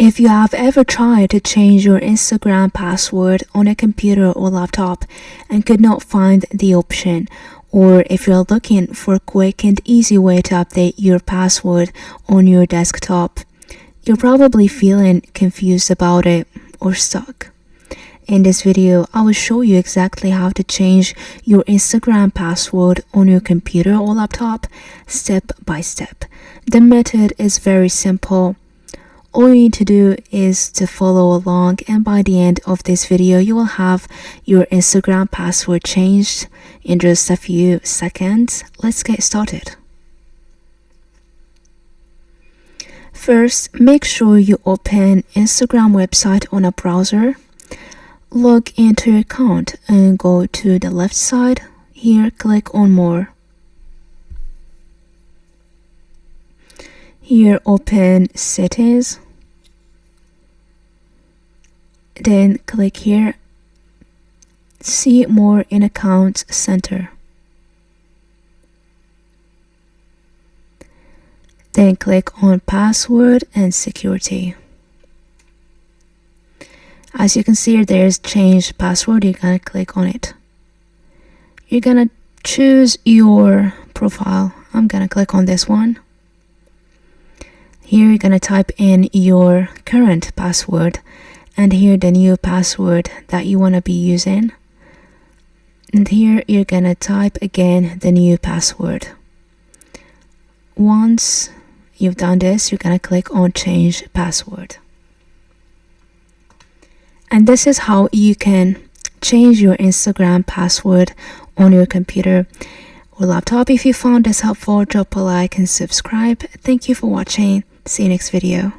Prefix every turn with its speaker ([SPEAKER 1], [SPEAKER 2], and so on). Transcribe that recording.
[SPEAKER 1] If you have ever tried to change your Instagram password on a computer or laptop and could not find the option, or if you're looking for a quick and easy way to update your password on your desktop, you're probably feeling confused about it or stuck. In this video, I will show you exactly how to change your Instagram password on your computer or laptop step by step. The method is very simple. All you need to do is to follow along, and by the end of this video you will have your Instagram password changed in just a few seconds. Let's get started. First, make sure you open Instagram website on a browser. Log into your account and go to the left side. Here, click on More. Here, open Settings. Then click here, See More in Accounts Center. Then click on Password and Security. As you can see, there's Change Password. You're gonna click on it. You're gonna choose your profile. I'm gonna click on this one. Here you're gonna type in your current password, and here the new password that you want to be using, and here you're gonna type again the new password. Once you've done this, you're gonna click on Change Password. And this is how you can change your Instagram password on your computer or laptop. If you found this helpful, drop a like and subscribe. Thank you for watching. See you next video.